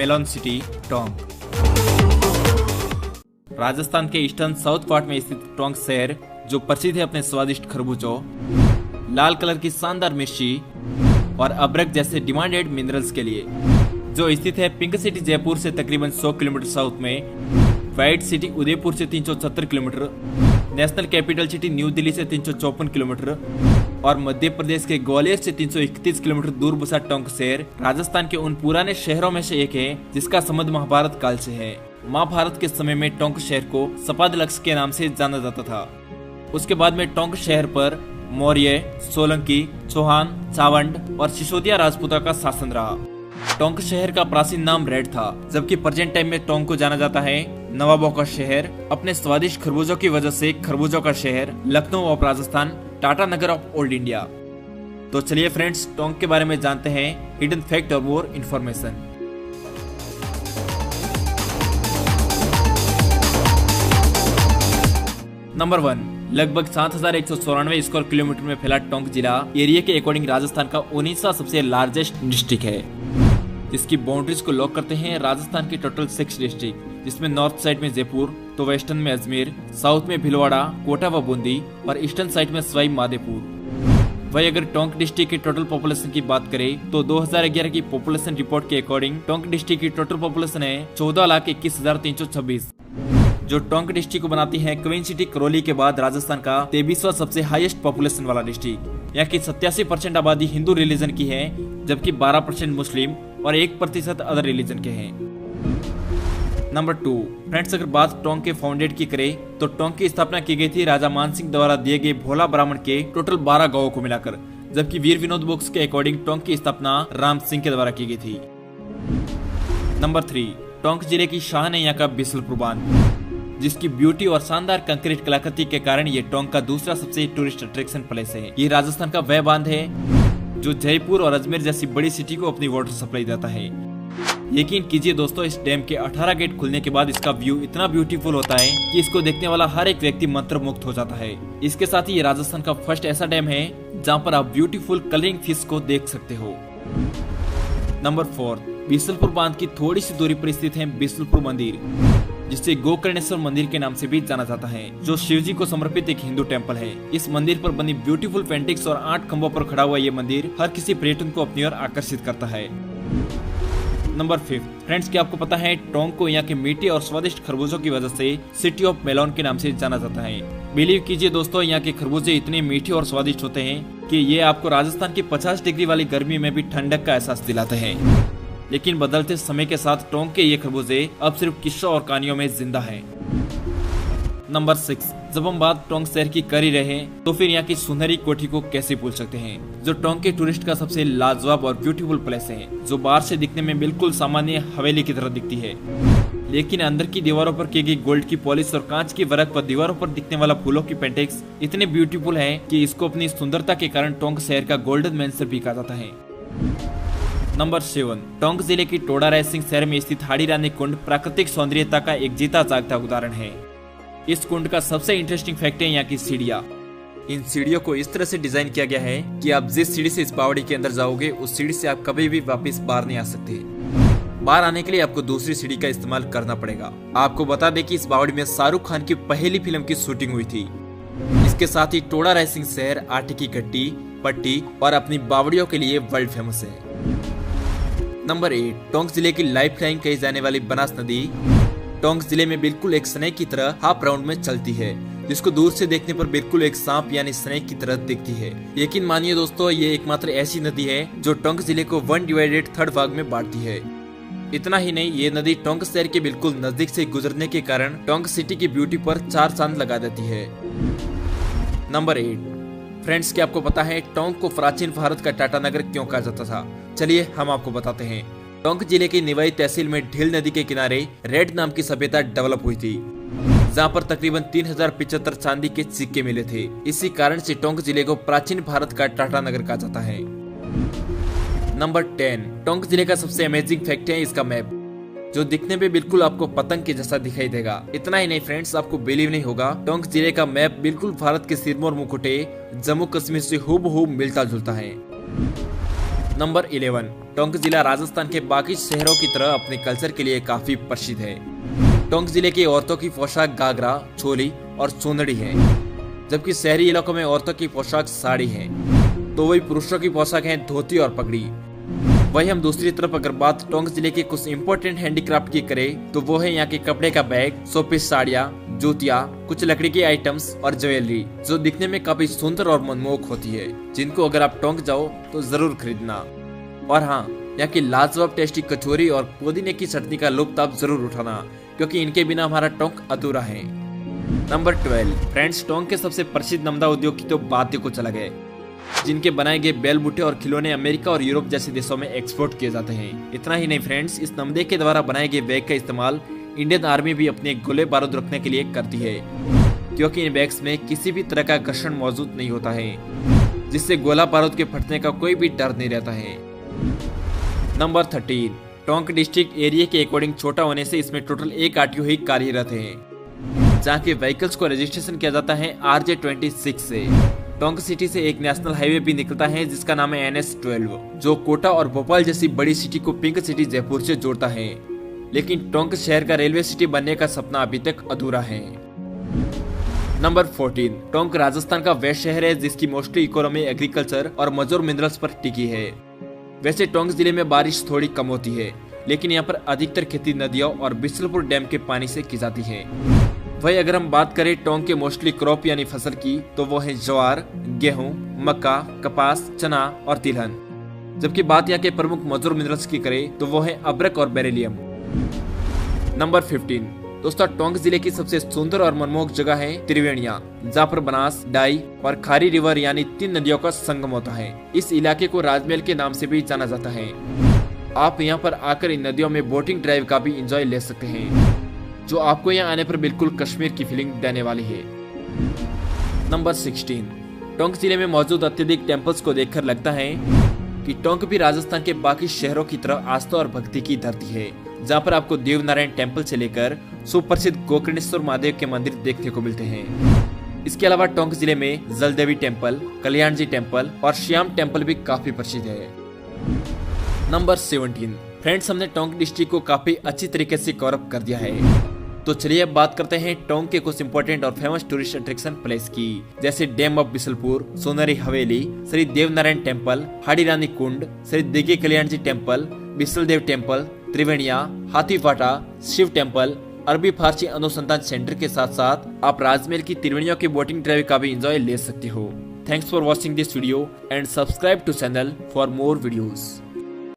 Malone city Tonk. Rajasthan के eastern south part में स्थित टोंक शहर जो प्रसिद्ध है अपने स्वादिष्ट खरबूजों, लाल कलर की शानदार मिर्ची और अब्रक जैसे डिमांडेड मिनरल्स के लिए, जो स्थित है पिंक सिटी जयपुर से तकरीबन 100 किलोमीटर साउथ में, व्हाइट सिटी उदयपुर से 370 kilometre, national capital city new Delhi से 354 किलोमीटर और मध्य प्रदेश के ग्वालियर से 331 किलोमीटर दूर बसा टोंक शहर राजस्थान के उन पुराने शहरों में से एक है जिसका संबंध महाभारत काल से है। महाभारत के समय में टोंक शहर को सपादलक्ष के नाम से जाना जाता था। उसके बाद में टोंक शहर पर मौर्य, सोलंकी, चौहान, चावंड और सिसोदिया राजपूतों का शासन रहा। टोंक शहर का प्राचीन नाम रेड था, जबकि प्रेजेंट टाइम में टोंक को जाना जाता है नवाबों का शहर, अपने स्वादिष्ट खरबूजों की वजह से खरबूजों का शहर, Lucknow of Rajasthan, Tata Nagar of old India. तो चलिए फ्रेंड्स, टोंक के बारे में जानते हैं हिडन फैक्ट और मोर इन्फॉर्मेशन। नंबर 1, लगभग 7194 स्क्वायर किलोमीटर में फैला टोंक जिला एरिया के अकॉर्डिंग राजस्थान का 19वां सबसे लार्जेस्ट डिस्ट्रिक्ट है, जिसकी बाउंड्रीज को लॉक करते हैं राजस्थान के टोटल 6 डिस्ट्रिक्ट, जिसमें नॉर्थ साइड में जयपुर, तो वेस्टर्न में अजमेर, साउथ में भीलवाड़ा, कोटा व बूंदी और ईस्टर्न साइड में सवाई माधोपुर। वही अगर टोंक डिस्ट्रिक्ट की टोटल पॉपुलेशन की बात करें तो 2011 की पॉपुलेशन रिपोर्ट के अकॉर्डिंग टोंक डिस्ट्रिक्ट की टोटल पॉपुलेशन है 14,21,326, जो टोंक डिस्ट्रिक्ट को बनाती है क्वीन सिटी करौली के बाद राजस्थान का 23वां सबसे हाईएस्ट पॉपुलेशन वाला डिस्ट्रिक्ट। यहाँ की 87% आबादी हिंदू रिलीजन की है, जबकि 12% मुस्लिम और 1% अदर रिलीजन के हैं। नंबर 2, फ्रेंड्स, अगर बात टोंक के फाउंडेड की करें तो टोंक की स्थापना की गई थी राजा मानसिंह द्वारा दिए गए भोला ब्राह्मण के टोटल 12 गांवों को मिलाकर, जबकि वीर विनोद बुक्स के अकॉर्डिंग टोंक की स्थापना राम सिंह के द्वारा की गई थी। नंबर 3, टोंक जिले की शान है यहाँ का बिसलपुर बांध, जिसकी ब्यूटी और शानदार कंक्रीट कलाकृति के कारण ये टोंक का दूसरा सबसे टूरिस्ट अट्रैक्शन प्लेस है। ये राजस्थान का वह बांध है जो जयपुर और अजमेर जैसी बड़ी सिटी को अपनी वाटर सप्लाई देता है। यकीन कीजिए दोस्तों, इस डैम के 18 गेट खुलने के बाद इसका व्यू इतना ब्यूटीफुल होता है कि इसको देखने वाला हर एक व्यक्ति मंत्रमुग्ध हो जाता है। इसके साथ ही ये राजस्थान का फर्स्ट ऐसा डैम है जहाँ पर आप ब्यूटीफुल कलरिंग फिश को देख सकते हो। नंबर 4, बिसलपुर बांध की थोड़ी सी दूरी पर स्थित है बिसलपुर मंदिर, जिसे गोकर्णेश्वर मंदिर के नाम से भी जाना जाता है, जो शिवजी को समर्पित एक हिंदू टेंपल है। इस मंदिर पर बनी ब्यूटीफुल पेंटिंग्स और 8 खंभों पर खड़ा हुआ ये मंदिर हर किसी पर्यटन को अपनी ओर आकर्षित करता है। नंबर 5, फ्रेंड्स, क्या आपको पता है टोंक को यहाँ के मीठे और स्वादिष्ट खरबूजों की वजह से सिटी ऑफ मेलोन के नाम से जाना जाता है। बिलीव कीजिए दोस्तों, यहाँ के खरबूजे इतने मीठे और स्वादिष्ट होते हैं कि ये आपको राजस्थान की 50 डिग्री वाली गर्मी में भी ठंडक का एहसास दिलाते हैं। लेकिन बदलते समय के साथ टोंक के ये खरबूजे अब सिर्फ किस्सों और कहानियों में जिंदा हैं। नंबर 6, जब हम बात टोंक शहर की कर ही रहे तो फिर यहाँ की सुनहरी कोठी को कैसे भूल सकते हैं, जो टोंक के टूरिस्ट का सबसे लाजवाब और ब्यूटीफुल प्लेस है, जो बाहर से दिखने में बिल्कुल सामान्य हवेली की तरह दिखती है, लेकिन अंदर की दीवारों पर की गई गोल्ड की पॉलिश और कांच की वर्क पर दीवारों पर दिखने वाला फूलों की पेंटिंग्स इतने ब्यूटीफुल है कि इसको अपनी सुंदरता के कारण टोंक शहर का गोल्डन मैंशन भी कहा जाता है। नंबर 7, टोंक जिले की टोडा रायसिंह शहर में स्थित हाड़ी रानी कुंड प्राकृतिक सौंदर्यता का एक जीता जागता उदाहरण है। इस कुंड का सबसे इंटरेस्टिंग फैक्ट है यहाँ की सीढ़ियाँ। इन सीढ़ियों को इस तरह से डिजाइन किया गया है कि आप जिस सीढ़ी से इस बावड़ी के अंदर जाओगे उस सीढ़ी से आप कभी भी वापस बाहर नहीं आ सकते। बाहर आने के लिए आपको दूसरी सीढ़ी का इस्तेमाल करना पड़ेगा। आपको बता दें कि इस बावड़ी में शाहरुख खान की पहली फिल्म की शूटिंग हुई थी। इसके साथ ही टोडा रायसिंह शहर आटे की गट्टी, पट्टी और अपनी बावड़ियों के लिए वर्ल्ड फेमस है। नंबर 8, टोंक जिले की लाइफ लाइन कही जाने वाली बनास नदी टोंक जिले में बिल्कुल एक स्नेक की तरह हाफ राउंड में चलती है, जिसको दूर से देखने पर बिल्कुल एक सांप यानी स्नेक की तरह दिखती है। यकीन मानिए दोस्तों, ये एकमात्र ऐसी नदी है जो टोंक जिले को 1/3 भाग में बांटती है। इतना ही नहीं, ये नदी टोंक शहर के बिल्कुल नजदीक से गुजरने के कारण टोंक सिटी की ब्यूटी पर 4 चांद लगा देती है। नंबर 8, फ्रेंड्स, क्या आपको पता है टोंक को प्राचीन भारत का टाटा नगर क्यों कहा जाता था? चलिए हम आपको बताते हैं। टोंक जिले की निवाई तहसील में ढील नदी के किनारे रेड नाम की सभ्यता डेवलप हुई थी, जहां पर तकरीबन 3075 चांदी के सिक्के मिले थे। इसी कारण से टोंक जिले को प्राचीन भारत का टाटा नगर कहा जाता है। नंबर 10, टोंक जिले का सबसे अमेजिंग फैक्ट है इसका मैप, जो दिखने में बिल्कुल आपको पतंग के जैसा दिखाई देगा। इतना ही नहीं फ्रेंड्स, आपको बिलीव नहीं होगा, टोंक जिले का मैप बिल्कुल भारत के सिरमौर मुकुटे जम्मू कश्मीर से हूबहू मिलता जुलता है। नंबर 11, टोंक जिला राजस्थान के बाकी शहरों की तरह अपने कल्चर के लिए काफी प्रसिद्ध है। टोंक जिले की औरतों की पोशाक घाघरा, चोली और चुंदड़ी है, जबकि शहरी इलाकों में औरतों की पोशाक साड़ी है, तो वही पुरुषों की पोशाक है धोती और पगड़ी। वही हम दूसरी तरफ अगर बात टोंक जिले के कुछ इम्पोर्टेंट हैंडीक्राफ्ट की करें तो वो है यहाँ के कपड़े का बैग, शोपीस साड़ियाँ, जूतियाँ, कुछ लकड़ी के आइटम्स और ज्वेलरी, जो दिखने में काफी सुंदर और मनमोहक होती है, जिनको अगर आप टोंक जाओ तो जरूर खरीदना। और हाँ, यहाँ की लाजवाब टेस्टी कचौरी और पुदीने की चटनी का लुत्फ आप जरूर उठाना, क्योंकि इनके बिना हमारा टोंक अधूरा है। नंबर 12, फ्रेंड्स, टोंक के सबसे प्रसिद्ध नमदा उद्योग की तो बात ही कुछ अलग है, जिनके बनाए गए बैल बूटे और खिलौने अमेरिका और यूरोप जैसे देशों में एक्सपोर्ट किए जाते हैं। इतना ही नहीं फ्रेंड्स, इस नमदे के द्वारा बनाए गए बैग का इस्तेमाल इंडियन आर्मी भी अपने गोले बारूद रखने के लिए करती है, क्योंकि इन बैग्स में किसी भी तरह का घर्षण मौजूद नहीं होता है, जिससे गोला बारूद के फटने का कोई भी डर नहीं रहता है। नंबर 13, टोंक डिस्ट्रिक्ट एरिया के अकॉर्डिंग छोटा होने से इसमें टोटल 1 आरटीओ ही कार्यरत है, जहाँ के व्हीकल्स को रजिस्ट्रेशन किया जाता है RJ26 से। टोंक सिटी से एक नेशनल हाईवे भी निकलता है जिसका नाम है NS12, जो कोटा और भोपाल जैसी बड़ी सिटी को पिंक सिटी जयपुर से जोड़ता है, लेकिन टोंक शहर का रेलवे सिटी बनने का सपना अभी तक अधूरा है। नंबर 14, टोंक राजस्थान का वह शहर है जिसकी मोस्टली इकोनॉमी एग्रीकल्चर और मजूर मिनरल्स पर टिकी है। वैसे टोंक जिले में बारिश थोड़ी कम होती है, लेकिन यहाँ पर अधिकतर खेती नदियों और बिसलपुर डैम के पानी से की जाती है। वही अगर हम बात करें टोंक के मोस्टली क्रॉप यानी फसल की, तो वो है ज्वार, गेहूं, मक्का, कपास, चना और तिलहन। जबकि बात यहाँ के प्रमुख मजूर मिनरल्स की करें तो वो है अब्रक और बेरिलियम। नंबर 15, दोस्तों, टोंक जिले की सबसे सुंदर और मनमोहक जगह है त्रिवेणिया, जहाँ पर बनास, डाई और खारी रिवर यानी 3 नदियों का संगम होता है। इस इलाके को राजमहल के नाम से भी जाना जाता है। आप यहाँ पर आकर इन नदियों में बोटिंग ड्राइव का भी एंजॉय ले सकते हैं, जो आपको यहाँ आने पर बिल्कुल कश्मीर की फीलिंग देने वाली है। नंबर 16, टोंक जिले में मौजूद अत्यधिक टेम्पल्स को देखकर लगता है कि टोंक भी राजस्थान के बाकी शहरों की तरह आस्था और भक्ति की धरती है, जहाँ पर आपको देवनारायण टेम्पल से लेकर सुप्रसिद्ध गोकर्णेश्वर महादेव के मंदिर देखने को मिलते हैं। इसके अलावा टोंक जिले में जलदेवी टेम्पल, कल्याण जी टेम्पल और श्याम टेम्पल भी काफी प्रसिद्ध है। नंबर 17, फ्रेंड्स, हमने टोंक डिस्ट्रिक्ट को काफी अच्छी तरीके से कवर अप कर दिया है, तो चलिए अब बात करते हैं टोंक के कुछ इंपॉर्टेंट और फेमस टूरिस्ट अट्रैक्शन प्लेस की, जैसे डैम ऑफ बिसलपुर, सोनेरी हवेली, श्री देवनारायण टेम्पल, हाड़ी रानी कुंड, श्री दिग्गी कल्याण जी टेम्पल, बिसल देव टेम्पल, त्रिवेणिया, हाथीफाटा, शिव टेम्पल, अरबी फारसी अनुसंधान सेंटर के साथ साथ आप राजमहल की त्रिवेणियों की बोटिंग ड्राइव का भी एंजॉय ले सकते हो। Thanks for watching this video and subscribe to channel for more videos.